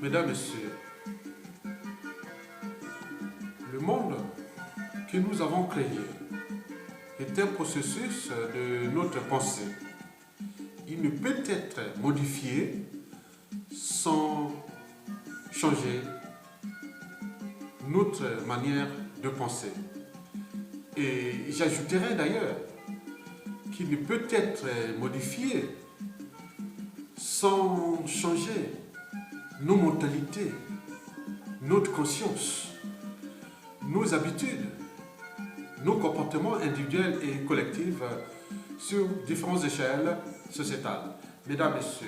Mesdames, Messieurs, le monde que nous avons créé est un processus de notre pensée. Il ne peut être modifié sans changer notre manière de penser. Et j'ajouterai d'ailleurs qu'il ne peut être modifié sans changer nos mentalités, notre conscience, nos habitudes, nos comportements individuels et collectifs sur différentes échelles sociétales. Mesdames, Messieurs,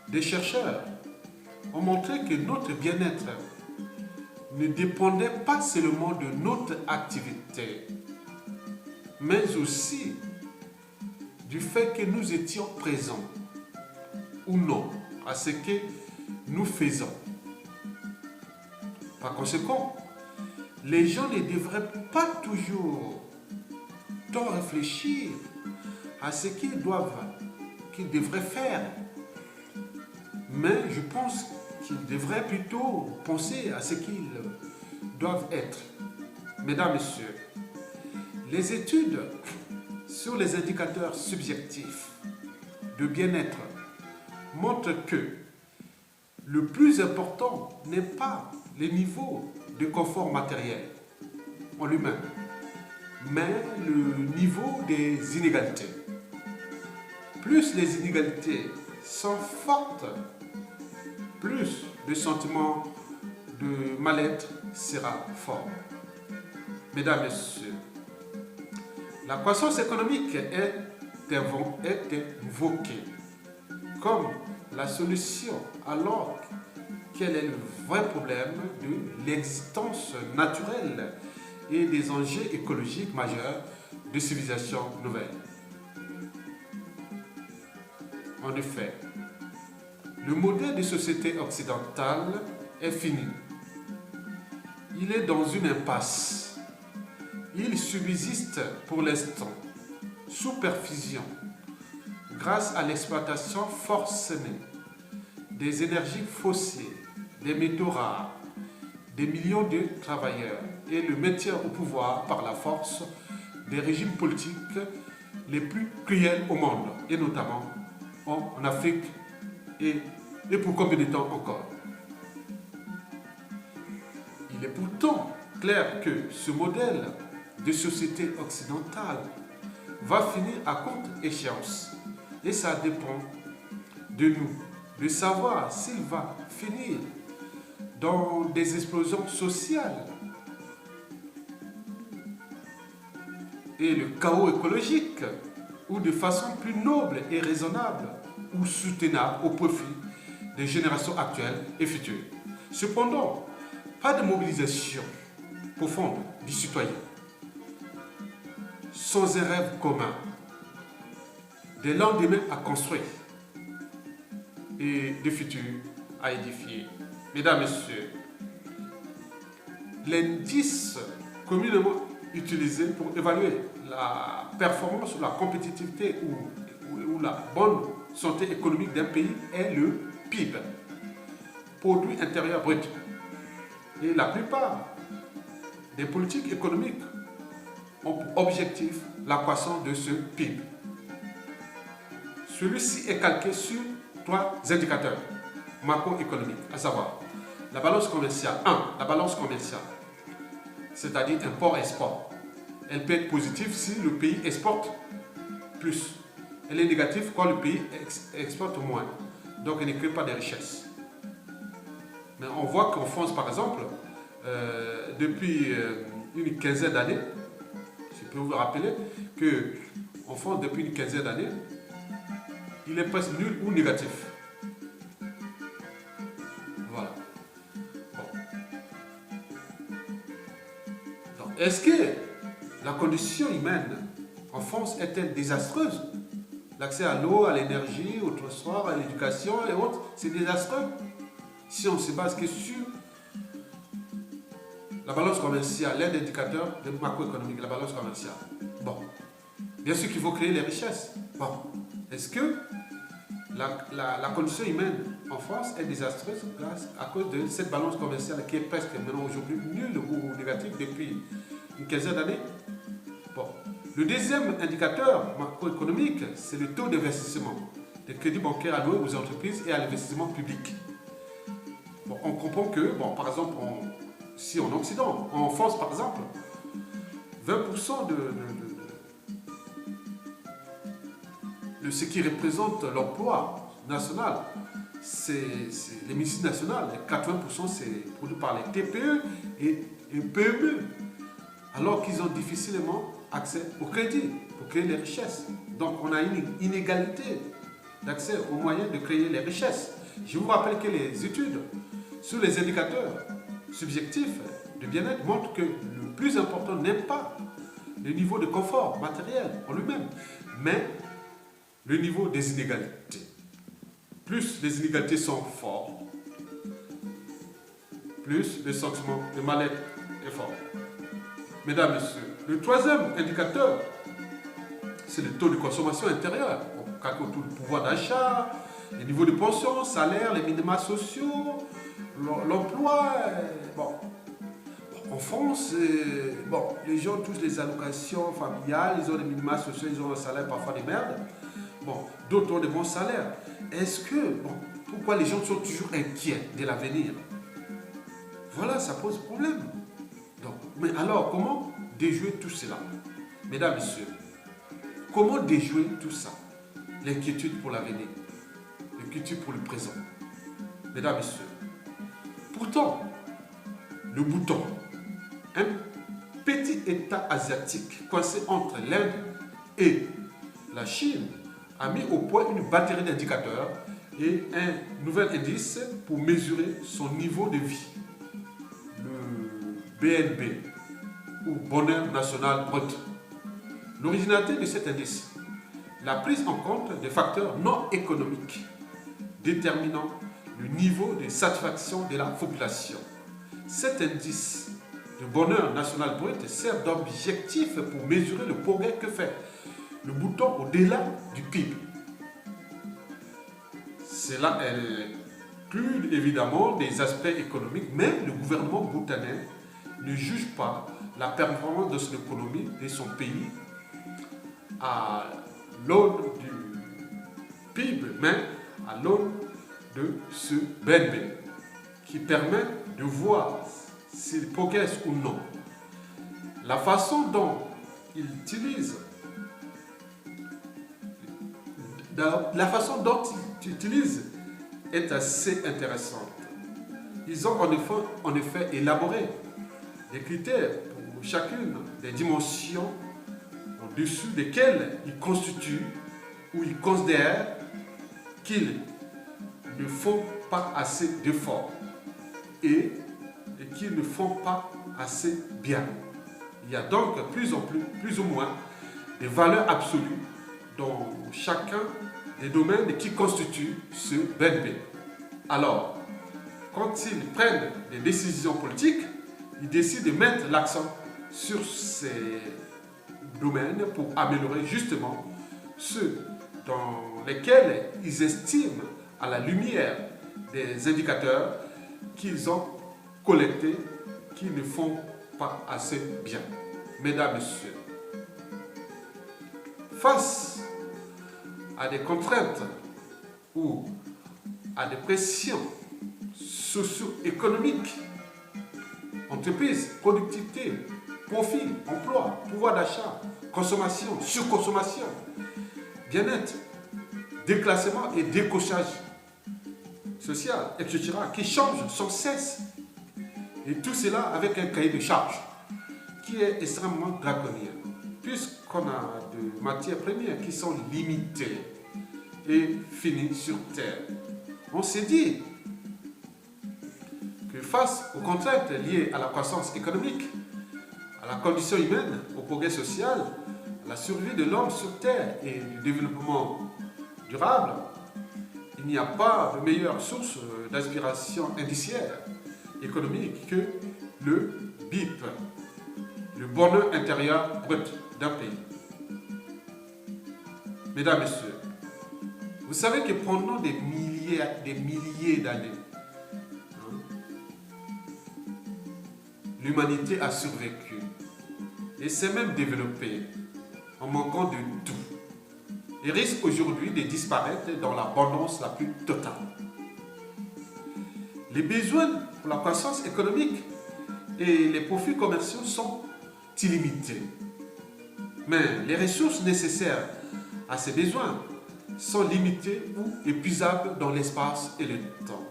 des chercheurs ont montré que notre bien-être ne dépendait pas seulement de notre activité, mais aussi du fait que nous étions présents ou non à ce que nous faisons. Par conséquent, les gens ne devraient pas toujours tant réfléchir à ce qu'ils devraient faire, mais je pense qu'ils devraient plutôt penser à ce qu'ils doivent être. Mesdames, Messieurs, les études sur les indicateurs subjectifs de bien-être montrent que le plus important n'est pas le niveau de confort matériel en lui-même, mais le niveau des inégalités. Plus les inégalités sont fortes, plus le sentiment de mal-être sera fort. Mesdames, Messieurs, la croissance économique est invoquée comme la solution alors qu'elle est le vrai problème de l'existence naturelle et des enjeux écologiques majeurs de civilisation nouvelle. En effet, le modèle de société occidentale est fini. Il est dans une impasse. Il subsiste pour l'instant, sous perfusion, grâce à l'exploitation forcenée des énergies fossiles, des métaux rares, des millions de travailleurs et le maintien au pouvoir par la force des régimes politiques les plus cruels au monde, et notamment en Afrique et pour combien de temps encore. Il est pourtant clair que ce modèle de société occidentale va finir à courte échéance et ça dépend de nous de savoir s'il va finir dans des explosions sociales et le chaos écologique ou de façon plus noble et raisonnable ou soutenable au profit des générations actuelles et futures. Cependant, pas de mobilisation profonde du citoyen, sans un rêve commun, des lendemains à construire et des futurs à édifier. Mesdames, Messieurs, l'indice communément utilisé pour évaluer la performance ou la compétitivité ou la bonne santé économique d'un pays est le PIB, produit intérieur brut. Et la plupart des politiques économiques ont pour objectif la croissance de ce PIB. Celui-ci est calqué sur 3 indicateurs macroéconomiques, à savoir la balance commerciale. 1. La balance commerciale, c'est-à-dire import-export. Elle peut être positive si le pays exporte plus. Elle est négative quand le pays exporte moins. Donc elle ne crée pas de richesse. Mais on voit qu'en France, par exemple, depuis une quinzaine d'années, je peux vous rappeler qu'en France, depuis une quinzaine d'années, il est presque nul ou négatif. Voilà. Bon. Donc, est-ce que la condition humaine en France est-elle désastreuse? L'accès à l'eau, à l'énergie, au transport, à l'éducation et autres, c'est désastreux. Si on se base que sur la balance commerciale, l'un des indicateurs de macroéconomique, la balance commerciale. Bon, bien sûr qu'il faut créer les richesses. Bon, est-ce que la condition humaine en France est désastreuse à cause de cette balance commerciale qui est presque maintenant aujourd'hui nulle ou négative depuis une quinzaine d'années. Bon. Le deuxième indicateur macroéconomique, c'est le taux d'investissement des crédits bancaires alloués aux entreprises et à l'investissement public. Bon, on comprend que, bon, par exemple, si en Occident, en France par exemple, 20% de ce qui représente l'emploi national, c'est les médecines nationales, et 80% c'est produit par les TPE et PME, alors qu'ils ont difficilement accès au crédit pour créer les richesses. Donc on a une inégalité d'accès aux moyens de créer les richesses. Je vous rappelle que les études sur les indicateurs subjectifs de bien-être montrent que le plus important n'est pas le niveau de confort matériel en lui-même, mais le niveau des inégalités. Plus les inégalités sont fortes, plus le sentiment de mal-être est fort. Mesdames, Messieurs, le troisième indicateur, c'est le taux de consommation intérieure. On calcule tout le pouvoir d'achat, les niveaux de pension, salaire, les minima sociaux, l'emploi. Bon. En France, bon, les gens touchent les allocations familiales, ils ont des minima sociaux, ils ont un salaire parfois de merde. Bon, d'autres ont de bons salaires. Est-ce que, bon, pourquoi les gens sont toujours inquiets de l'avenir? Voilà, ça pose problème. Donc, mais alors, comment déjouer tout cela? Mesdames, Messieurs, comment déjouer tout ça? L'inquiétude pour l'avenir, l'inquiétude pour le présent. Mesdames, Messieurs, pourtant, le bouton, un petit État asiatique coincé entre l'Inde et la Chine, a mis au point une batterie d'indicateurs et un nouvel indice pour mesurer son niveau de vie. Le BNB, ou Bonheur National Brut. L'originalité de cet indice, la prise en compte des facteurs non économiques déterminant le niveau de satisfaction de la population. Cet indice de Bonheur National Brut sert d'objectif pour mesurer le progrès que fait le bouton au-delà du PIB. Cela inclut évidemment des aspects économiques, mais le gouvernement bhoutanais ne juge pas la performance de son économie et son pays à l'aune du PIB, mais à l'aune de ce BNB, qui permet de voir s'il progresse ou non. La façon dont il utilise est assez intéressante. Ils ont en effet élaboré des critères pour chacune des dimensions au-dessus desquelles ils constituent ou ils considèrent qu'ils ne font pas assez d'efforts et qu'ils ne font pas assez bien. Il y a donc plus ou moins des valeurs absolues dans chacun des domaines qui constituent ce BNB. Alors, quand ils prennent des décisions politiques, ils décident de mettre l'accent sur ces domaines pour améliorer justement ceux dans lesquels ils estiment, à la lumière des indicateurs qu'ils ont collectés, qu'ils ne font pas assez bien. Mesdames, Messieurs, face à des contraintes ou à des pressions socio-économiques, entreprise, productivité, profit, emploi, pouvoir d'achat, consommation, surconsommation, bien-être, déclassement et décochage social, etc., qui changent sans cesse. Et tout cela avec un cahier de charges qui est extrêmement draconien, puisqu'on a de matières premières qui sont limitées et finies sur Terre. On s'est dit que face aux contraintes liées à la croissance économique, à la condition humaine, au progrès social, à la survie de l'homme sur Terre et du développement durable, il n'y a pas de meilleure source d'inspiration indiciaire économique que le BIP, le bonheur intérieur brut d'un pays. Mesdames, Messieurs, vous savez que pendant des milliers milliers d'années, l'humanité a survécu et s'est même développée en manquant de tout et risque aujourd'hui de disparaître dans l'abondance la plus totale. Les besoins pour la croissance économique et les profits commerciaux sont illimités. Mais les ressources nécessaires à ces besoins sont limitées ou épuisables dans l'espace et le temps.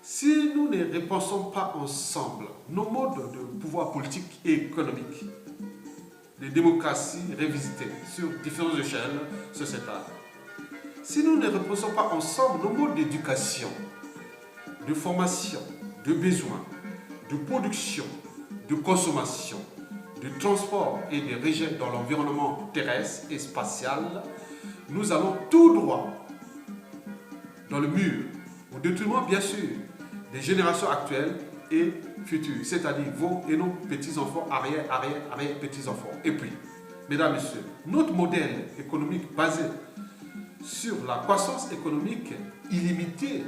Si nous ne repensons pas ensemble nos modes de pouvoir politique et économique, de démocratie révisitées sur différentes échelles sociétales, si nous ne repensons pas ensemble nos modes d'éducation, de formation, de besoins, de production, de consommation, de transport et de rejet dans l'environnement terrestre et spatial, nous allons tout droit dans le mur, au détriment bien sûr des générations actuelles et futures, c'est-à-dire vos et nos petits-enfants, arrière-petits-enfants. Et puis, mesdames, messieurs, notre modèle économique basé sur la croissance économique illimitée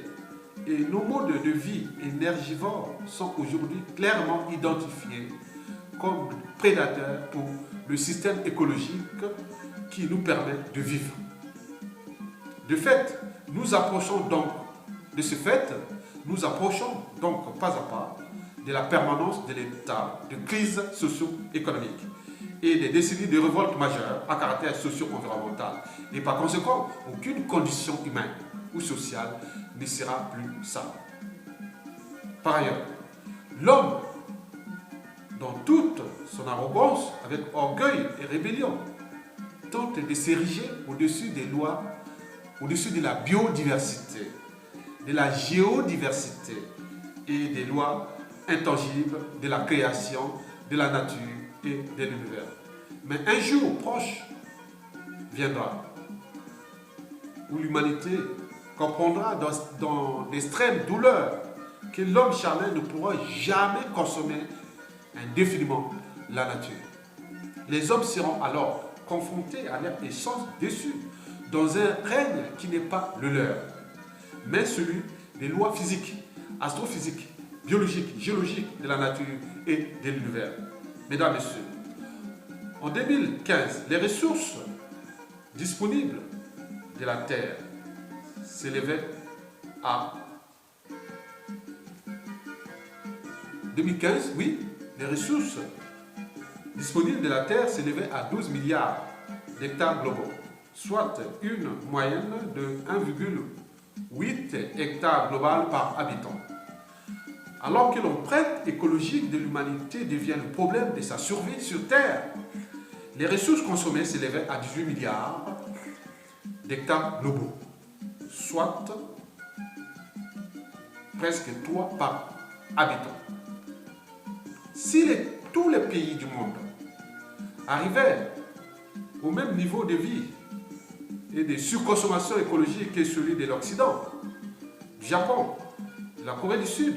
et nos modes de vie énergivores sont aujourd'hui clairement identifiés comme prédateurs pour le système écologique qui nous permet de vivre. De fait, nous approchons donc pas à pas de la permanence de l'état de crise socio-économique et des décennies de révolte majeure à caractère socio-environnemental. Et par conséquent, aucune condition humaine ou sociale ne sera plus stable. Par ailleurs, l'homme, dans toute son arrogance, avec orgueil et rébellion, tente de s'ériger au-dessus des lois, au-dessus de la biodiversité, de la géodiversité et des lois intangibles de la création, de la nature et de l'univers. Mais un jour proche viendra où l'humanité comprendra dans l'extrême douleur que l'homme charnel ne pourra jamais consommer indéfiniment la nature. Les hommes seront alors confrontés à leur essence déçue dans un règne qui n'est pas le leur, mais celui des lois physiques, astrophysiques, biologiques, géologiques de la nature et de l'univers. Mesdames, Messieurs, en 2015, les ressources disponibles de la Terre s'élevaient à 2015, oui, les ressources disponibles de la Terre s'élevaient à 12 milliards d'hectares globaux, soit une moyenne de 1,8 hectares global par habitant. Alors que l'empreinte écologique de l'humanité devient le problème de sa survie sur Terre, les ressources consommées s'élevaient à 18 milliards d'hectares globaux, soit presque 3 par habitant. Si tous les pays du monde arrivaient au même niveau de vie et de surconsommation écologique que celui de l'Occident, du Japon, de la Corée du Sud,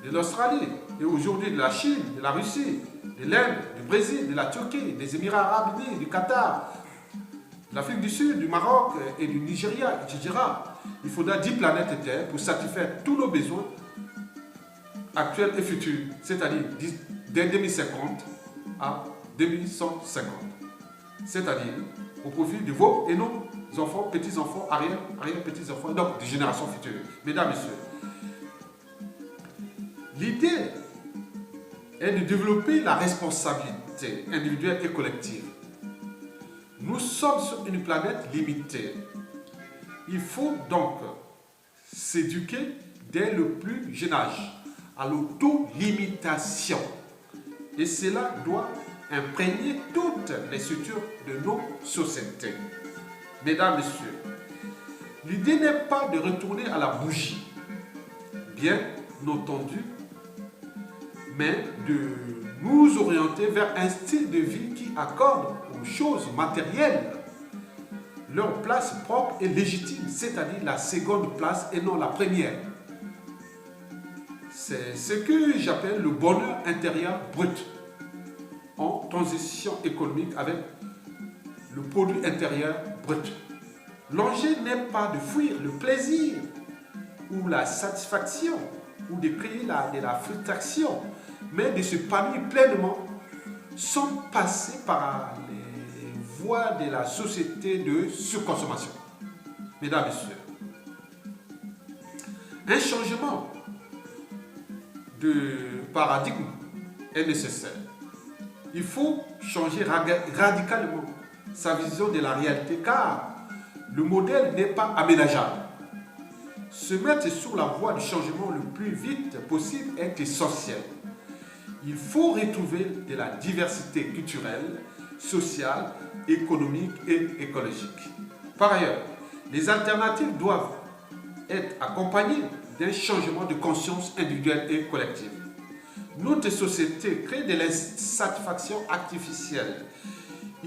de l'Australie et aujourd'hui de la Chine, de la Russie, de l'Inde, du Brésil, de la Turquie, des Émirats Arabes Unis, du Qatar, de l'Afrique du Sud, du Maroc et du Nigeria, etc. Il faudra 10 planètes Terre pour satisfaire tous nos besoins actuels et futurs, c'est-à-dire dès 2050 à 2150. C'est-à-dire au profit de vos et nos enfants, petits-enfants, arrière-petits-enfants, donc des générations futures. Mesdames, Messieurs, l'idée est de développer la responsabilité individuelle et collective. Nous sommes sur une planète limitée. Il faut donc s'éduquer dès le plus jeune âge à l'auto-limitation. Et cela doit imprégner toutes les structures de nos sociétés. Mesdames, Messieurs, l'idée n'est pas de retourner à la bougie, bien entendu, mais de nous orienter vers un style de vie qui accorde aux choses matérielles leur place propre et légitime, c'est-à-dire la seconde place et non la première. C'est ce que j'appelle le bonheur intérieur brut, en transition économique avec le produit intérieur brut, L'enjeu n'est pas de fuir le plaisir ou la satisfaction ou de créer de la frustration, mais de se s'épanouir pleinement sans passer par les voies de la société de surconsommation. Mesdames et messieurs, un changement de paradigme est nécessaire. Il faut changer radicalement sa vision de la réalité car le modèle n'est pas aménageable. Se mettre sur la voie du changement le plus vite possible est essentiel. Il faut retrouver de la diversité culturelle, sociale, économique et écologique. Par ailleurs, les alternatives doivent être accompagnées d'un changement de conscience individuelle et collective. Notre société crée de l'insatisfaction artificielle.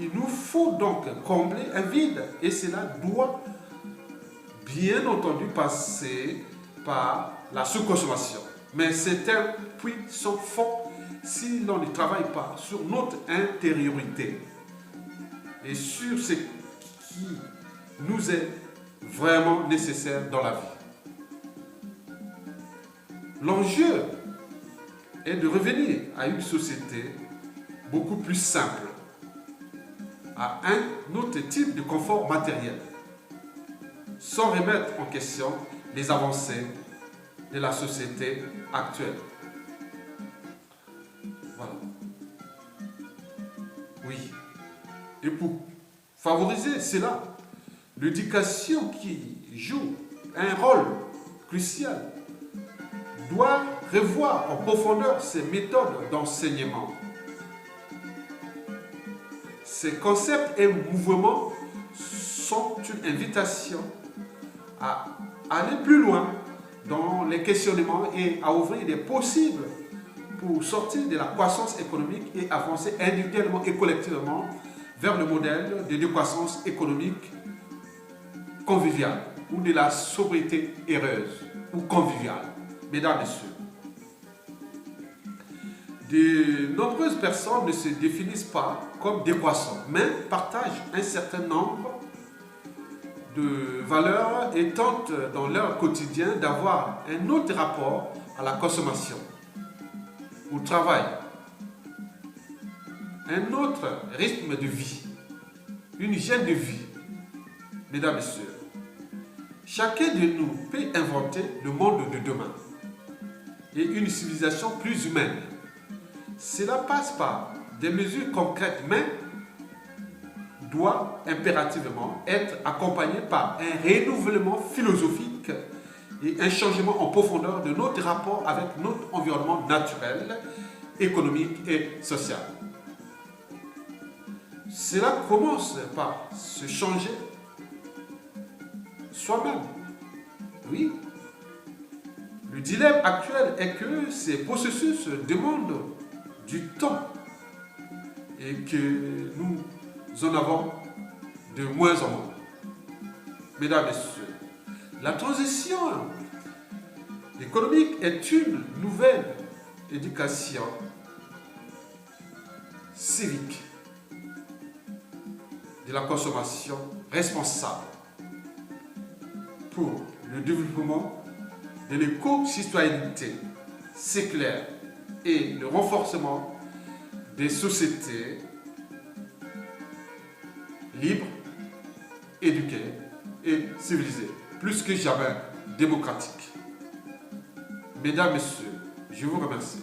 Il nous faut donc combler un vide et cela doit bien entendu passer par la sous-consommation. Mais certains puits sont fonds si l'on ne travaille pas sur notre intériorité et sur ce qui nous est vraiment nécessaire dans la vie. L'enjeu est de revenir à une société beaucoup plus simple, à un autre type de confort matériel, sans remettre en question les avancées de la société actuelle. Voilà. Oui. Et pour favoriser cela, l'éducation qui joue un rôle crucial doit revoir en profondeur ses méthodes d'enseignement. Ces concepts et mouvements sont une invitation à aller plus loin dans les questionnements et à ouvrir des possibles pour sortir de la croissance économique et avancer individuellement et collectivement vers le modèle de décroissance économique conviviale ou de la sobriété heureuse ou conviviale. Mesdames et messieurs, de nombreuses personnes ne se définissent pas comme décroissantes, mais partagent un certain nombre de valeurs et tentent dans leur quotidien d'avoir un autre rapport à la consommation, au travail, un autre rythme de vie, une hygiène de vie. Mesdames et messieurs, chacun de nous peut inventer le monde de demain et une civilisation plus humaine. Cela passe par des mesures concrètes, mais doit impérativement être accompagné par un renouvellement philosophique et un changement en profondeur de notre rapport avec notre environnement naturel, économique et social. Cela commence par se changer soi-même. Oui. Le dilemme actuel est que ces processus demandent du temps et que nous en avons de moins en moins. Mesdames et messieurs, la transition économique est une nouvelle éducation civique de la consommation responsable pour le développement de l'éco-citoyenneté séculaire et le renforcement des sociétés libres, éduquées et civilisées, plus que jamais démocratiques. Mesdames, Messieurs, je vous remercie.